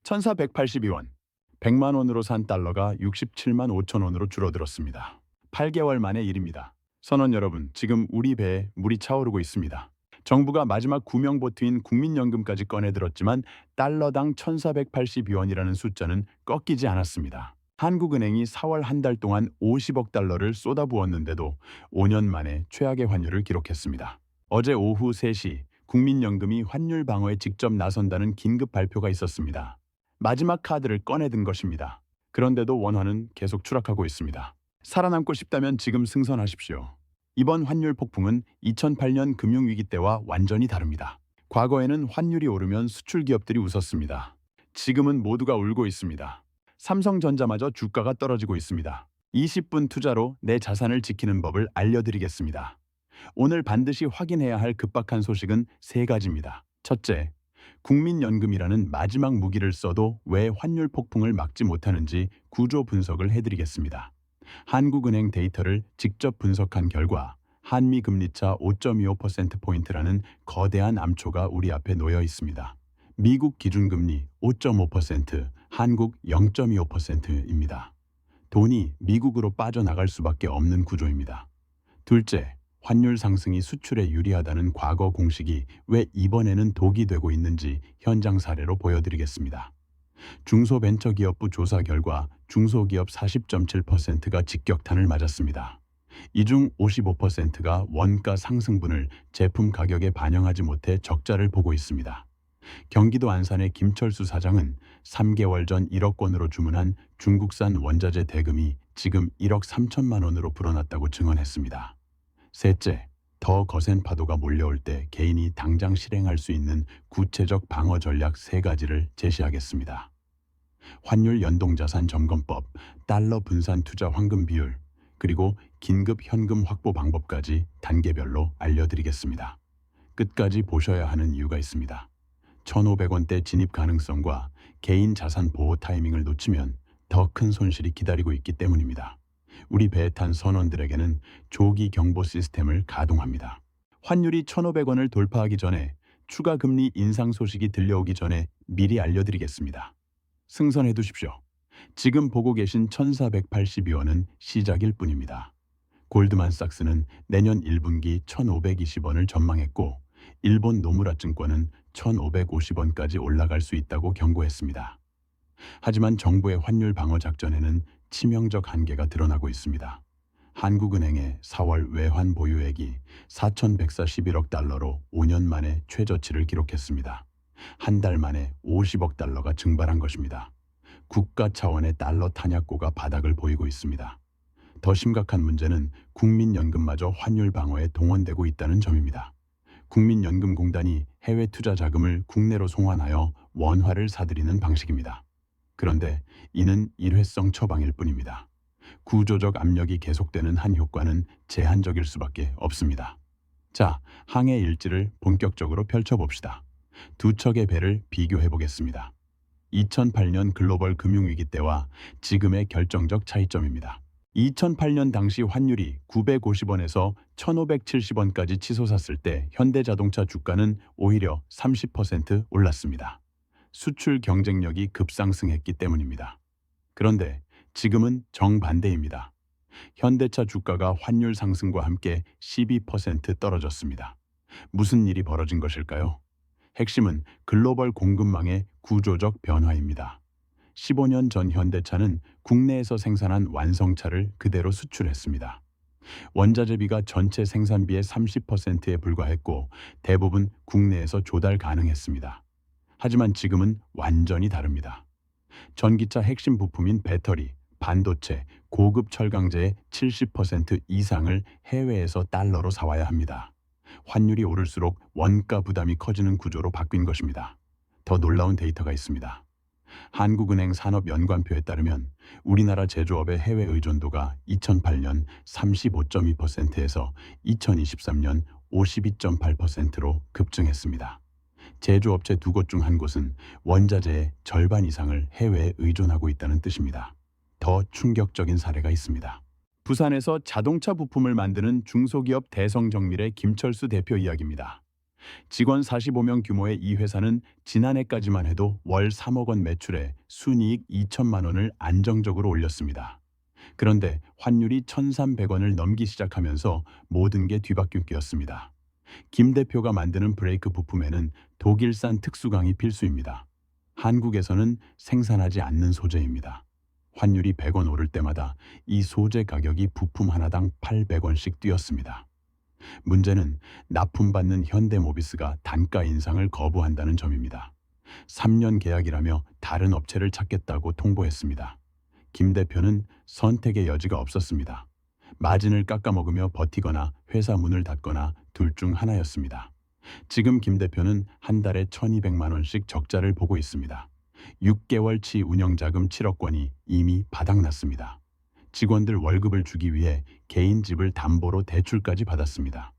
1,482원. 100만 원으로 산 달러가 67만 5천 원으로 줄어들었습니다. 8개월 만의 일입니다. 선원 여러분, 지금 우리 배에 물이 차오르고 있습니다. 정부가 마지막 구명보트인 국민연금까지 꺼내들었지만 달러당 1,482원이라는 숫자는 꺾이지 않았습니다. 한국은행이 4월 한 달 동안 50억 달러를 쏟아부었는데도 5년 만에 최악의 환율을 기록했습니다. 어제 오후 3시 국민연금이 환율 방어에 직접 나선다는 긴급 발표가 있었습니다. 마지막 카드를 꺼내든 것입니다. 그런데도 원화는 계속 추락하고 있습니다. 살아남고 싶다면 지금 승선하십시오. 이번 환율 폭풍은 2008년 금융위기 때와 완전히 다릅니다. 과거에는 환율이 오르면 수출 기업들이 웃었습니다. 지금은 모두가 울고 있습니다. 삼성전자마저 주가가 떨어지고 있습니다. 20분 투자로 내 자산을 지키는 법을 알려드리겠습니다. 오늘 반드시 확인해야 할 급박한 소식은 3가지입니다. 첫째, 국민연금이라는 마지막 무기를 써도 왜 환율 폭풍을 막지 못하는지 구조 분석을 해드리겠습니다. 한국은행 데이터를 직접 분석한 결과 한미 금리차 5.25%포인트라는 거대한 암초가 우리 앞에 놓여 있습니다. 미국 기준금리 5.5%, 한국 0.25%입니다. 돈이 미국으로 빠져나갈 수밖에 없는 구조입니다. 둘째, 환율 상승이 수출에 유리하다는 과거 공식이 왜 이번에는 독이 되고 있는지 현장 사례로 보여드리겠습니다. 중소벤처기업부 조사 결과 중소기업 40.7%가 직격탄을 맞았습니다. 이 중 55%가 원가 상승분을 제품 가격에 반영하지 못해 적자를 보고 있습니다. 경기도 안산의 김철수 사장은 3개월 전 1억 원으로 주문한 중국산 원자재 대금이 지금 1억 3천만 원으로 불어났다고 증언했습니다. 셋째, 더 거센 파도가 몰려올 때 개인이 당장 실행할 수 있는 구체적 방어 전략 3가지를 제시하겠습니다. 환율 연동자산 점검법, 달러 분산 투자 황금 비율, 그리고 긴급 현금 확보 방법까지 단계별로 알려드리겠습니다. 끝까지 보셔야 하는 이유가 있습니다. 1,500원대 진입 가능성과 개인 자산 보호 타이밍을 놓치면 더 큰 손실이 기다리고 있기 때문입니다. 우리 배에 탄 선원들에게는 조기 경보 시스템을 가동합니다. 환율이 1,500원을 돌파하기 전에 추가 금리 인상 소식이 들려오기 전에 미리 알려드리겠습니다. 승선해 두십시오. 지금 보고 계신 1,482원은 시작일 뿐입니다. 골드만삭스는 내년 1분기 1,520원을 전망했고 일본 노무라 증권은 1,550원까지 올라갈 수 있다고 경고했습니다. 하지만 정부의 환율 방어 작전에는 치명적 한계가 드러나고 있습니다. 한국은행의 4월 외환 보유액이 4,141억 달러로 5년 만에 최저치를 기록했습니다. 한 달 만에 50억 달러가 증발한 것입니다. 국가 차원의 달러 탄약고가 바닥을 보이고 있습니다. 더 심각한 문제는 국민연금마저 환율 방어에 동원되고 있다는 점입니다. 국민연금공단이 해외 투자 자금을 국내로 송환하여 원화를 사들이는 방식입니다. 그런데 이는 일회성 처방일 뿐입니다. 구조적 압력이 계속되는 한 효과는 제한적일 수밖에 없습니다. 자, 항해 일지를 본격적으로 펼쳐봅시다. 두 척의 배를 비교해 보겠습니다. 2008년 글로벌 금융위기 때와 지금의 결정적 차이점입니다. 2008년 당시 환율이 950원에서 1,570원까지 치솟았을 때 현대자동차 주가는 오히려 30% 올랐습니다. 수출 경쟁력이 급상승했기 때문입니다. 그런데 지금은 정반대입니다. 현대차 주가가 환율 상승과 함께 12% 떨어졌습니다. 무슨 일이 벌어진 것일까요? 핵심은 글로벌 공급망의 구조적 변화입니다. 15년 전 현대차는 국내에서 생산한 완성차를 그대로 수출했습니다. 원자재비가 전체 생산비의 30%에 불과했고 대부분 국내에서 조달 가능했습니다. 하지만 지금은 완전히 다릅니다. 전기차 핵심 부품인 배터리, 반도체, 고급 철강제의 70% 이상을 해외에서 달러로 사와야 합니다. 환율이 오를수록 원가 부담이 커지는 구조로 바뀐 것입니다. 더 놀라운 데이터가 있습니다. 한국은행 산업연관표에 따르면 우리나라 제조업의 해외 의존도가 2008년 35.2%에서 2023년 52.8%로 급증했습니다. 제조업체 2곳 중 한 곳은 원자재의 절반 이상을 해외에 의존하고 있다는 뜻입니다. 더 충격적인 사례가 있습니다. 부산에서 자동차 부품을 만드는 중소기업 대성정밀의 김철수 대표 이야기입니다. 직원 45명 규모의 이 회사는 지난해까지만 해도 월 3억 원 매출에 순이익 2천만 원을 안정적으로 올렸습니다. 그런데 환율이 1,300원을 넘기 시작하면서 모든 게 뒤바뀌었습니다. 김 대표가 만드는 브레이크 부품에는 독일산 특수강이 필수입니다. 한국에서는 생산하지 않는 소재입니다. 환율이 100원 오를 때마다 이 소재 가격이 부품 하나당 800원씩 뛰었습니다. 문제는 납품받는 현대모비스가 단가 인상을 거부한다는 점입니다. 3년 계약이라며 다른 업체를 찾겠다고 통보했습니다. 김 대표는 선택의 여지가 없었습니다. 마진을 깎아먹으며 버티거나 회사 문을 닫거나 둘 중 하나였습니다. 지금 김 대표는 한 달에 1,200만 원씩 적자를 보고 있습니다. 6개월치 운영자금 7억 원이 이미 바닥났습니다. 직원들 월급을 주기 위해 개인 집을 담보로 대출까지 받았습니다.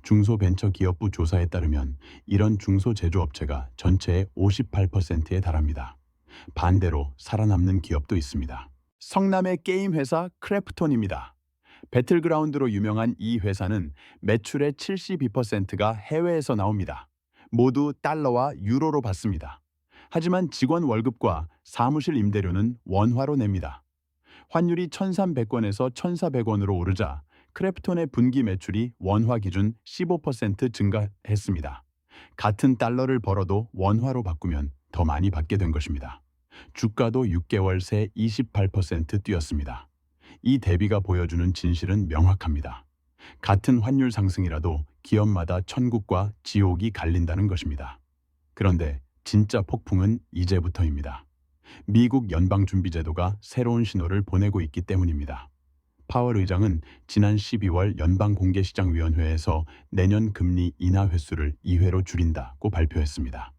중소벤처기업부 조사에 따르면 이런 중소제조업체가 전체의 58%에 달합니다. 반대로 살아남는 기업도 있습니다. 성남의 게임 회사 크래프톤입니다. 배틀그라운드로 유명한 이 회사는 매출의 72%가 해외에서 나옵니다. 모두 달러와 유로로 받습니다. 하지만 직원 월급과 사무실 임대료는 원화로 냅니다. 환율이 1,300원에서 1,400원으로 오르자 크래프톤의 분기 매출이 원화 기준 15% 증가했습니다. 같은 달러를 벌어도 원화로 바꾸면 더 많이 받게 된 것입니다. 주가도 6개월 새 28% 뛰었습니다. 이 대비가 보여주는 진실은 명확합니다. 같은 환율 상승이라도 기업마다 천국과 지옥이 갈린다는 것입니다. 그런데 진짜 폭풍은 이제부터입니다. 미국 연방준비제도가 새로운 신호를 보내고 있기 때문입니다. 파월 의장은 지난 12월 연방공개시장위원회에서 내년 금리 인하 횟수를 2회로 줄인다고 발표했습니다.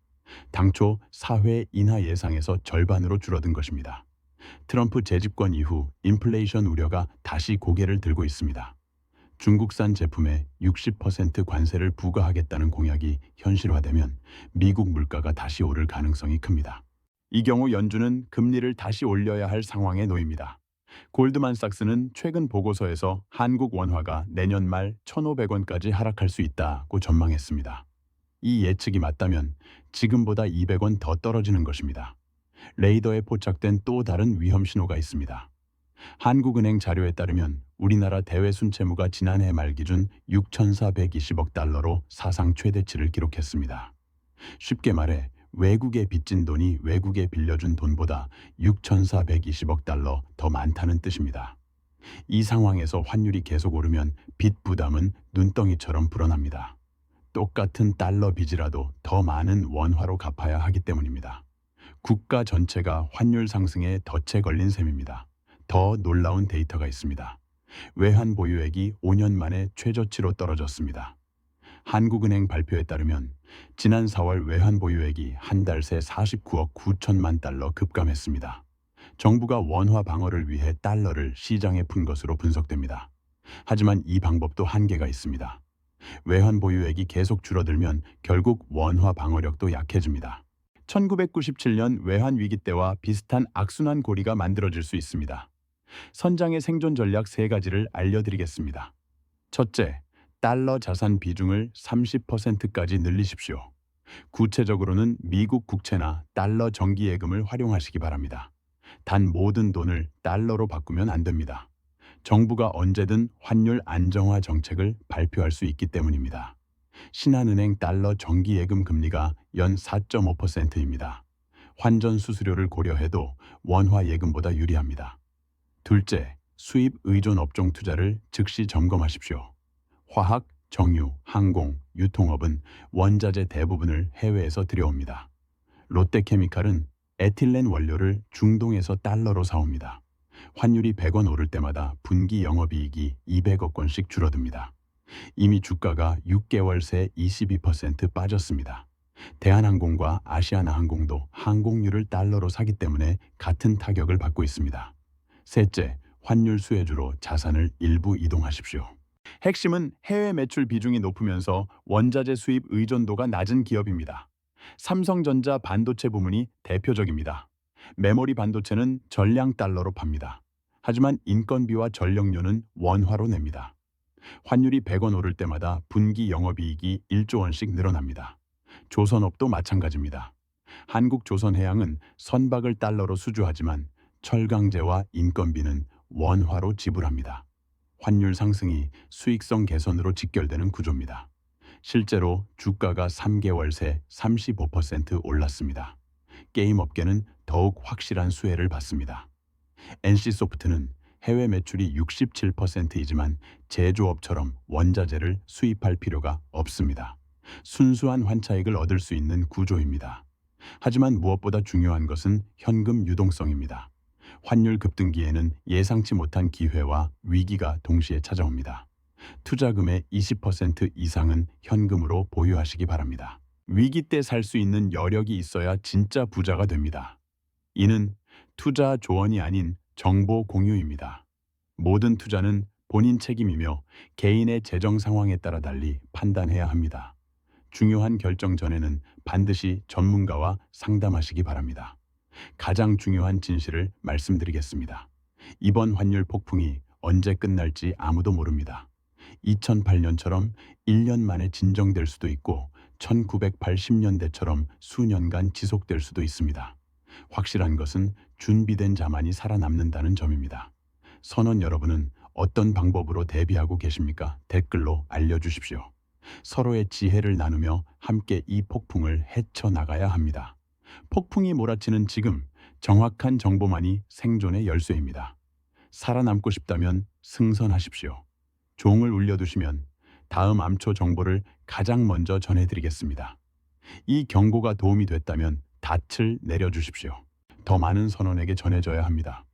당초 4회 인하 예상에서 절반으로 줄어든 것입니다. 트럼프 재집권 이후 인플레이션 우려가 다시 고개를 들고 있습니다. 중국산 제품에 60% 관세를 부과하겠다는 공약이 현실화되면 미국 물가가 다시 오를 가능성이 큽니다. 이 경우 연준은 금리를 다시 올려야 할 상황에 놓입니다. 골드만삭스는 최근 보고서에서 한국 원화가 내년 말 1,500원까지 하락할 수 있다고 전망했습니다. 이 예측이 맞다면 지금보다 200원 더 떨어지는 것입니다. 레이더에 포착된 또 다른 위험 신호가 있습니다. 한국은행 자료에 따르면 우리나라 대외 순채무가 지난해 말 기준 6,420억 달러로 사상 최대치를 기록했습니다. 쉽게 말해 외국에 빚진 돈이 외국에 빌려준 돈보다 6,420억 달러 더 많다는 뜻입니다. 이 상황에서 환율이 계속 오르면 빚 부담은 눈덩이처럼 불어납니다. 똑같은 달러 빚이라도 더 많은 원화로 갚아야 하기 때문입니다. 국가 전체가 환율 상승에 덫에 걸린 셈입니다. 더 놀라운 데이터가 있습니다. 외환 보유액이 5년 만에 최저치로 떨어졌습니다. 한국은행 발표에 따르면 지난 4월 외환 보유액이 한 달 새 49억 9천만 달러 급감했습니다. 정부가 원화 방어를 위해 달러를 시장에 푼 것으로 분석됩니다. 하지만 이 방법도 한계가 있습니다. 외환 보유액이 계속 줄어들면 결국 원화 방어력도 약해집니다. 1997년 외환 위기 때와 비슷한 악순환 고리가 만들어질 수 있습니다. 선장의 생존 전략 3가지를 알려드리겠습니다. 첫째, 달러 자산 비중을 30%까지 늘리십시오. 구체적으로는 미국 국채나 달러 정기예금을 활용하시기 바랍니다. 단 모든 돈을 달러로 바꾸면 안 됩니다. 정부가 언제든 환율 안정화 정책을 발표할 수 있기 때문입니다. 신한은행 달러 정기예금 금리가 연 4.5%입니다. 환전 수수료를 고려해도 원화 예금보다 유리합니다. 둘째, 수입 의존 업종 투자를 즉시 점검하십시오. 화학, 정유, 항공, 유통업은 원자재 대부분을 해외에서 들여옵니다. 롯데케미칼은 에틸렌 원료를 중동에서 달러로 사옵니다. 환율이 100원 오를 때마다 분기 영업이익이 200억 원씩 줄어듭니다. 이미 주가가 6개월 새 22% 빠졌습니다. 대한항공과 아시아나항공도 항공유를 달러로 사기 때문에 같은 타격을 받고 있습니다. 셋째, 환율 수혜주로 자산을 일부 이동하십시오. 핵심은 해외 매출 비중이 높으면서 원자재 수입 의존도가 낮은 기업입니다. 삼성전자 반도체 부문이 대표적입니다. 메모리 반도체는 전량 달러로 팝니다. 하지만 인건비와 전력료는 원화로 냅니다. 환율이 100원 오를 때마다 분기 영업이익이 1조 원씩 늘어납니다. 조선업도 마찬가지입니다. 한국조선해양은 선박을 달러로 수주하지만 철강제와 인건비는 원화로 지불합니다. 환율 상승이 수익성 개선으로 직결되는 구조입니다. 실제로 주가가 3개월 새 35% 올랐습니다. 게임 업계는 더욱 확실한 수혜를 받습니다. NC소프트는 해외 매출이 67%이지만 제조업처럼 원자재를 수입할 필요가 없습니다. 순수한 환차익을 얻을 수 있는 구조입니다. 하지만 무엇보다 중요한 것은 현금 유동성입니다. 환율 급등기에는 예상치 못한 기회와 위기가 동시에 찾아옵니다. 투자금의 20% 이상은 현금으로 보유하시기 바랍니다. 위기 때 살 수 있는 여력이 있어야 진짜 부자가 됩니다. 이는 투자 조언이 아닌 정보 공유입니다. 모든 투자는 본인 책임이며 개인의 재정 상황에 따라 달리 판단해야 합니다. 중요한 결정 전에는 반드시 전문가와 상담하시기 바랍니다. 가장 중요한 진실을 말씀드리겠습니다. 이번 환율 폭풍이 언제 끝날지 아무도 모릅니다. 2008년처럼 1년 만에 진정될 수도 있고 1980년대처럼 수년간 지속될 수도 있습니다. 확실한 것은 준비된 자만이 살아남는다는 점입니다. 선원 여러분은 어떤 방법으로 대비하고 계십니까? 댓글로 알려주십시오. 서로의 지혜를 나누며 함께 이 폭풍을 헤쳐나가야 합니다. 폭풍이 몰아치는 지금 정확한 정보만이 생존의 열쇠입니다. 살아남고 싶다면 승선하십시오. 종을 울려두시면 다음 암초 정보를 가장 먼저 전해드리겠습니다. 이 경고가 도움이 됐다면 닻을 내려주십시오. 더 많은 선원에게 전해져야 합니다.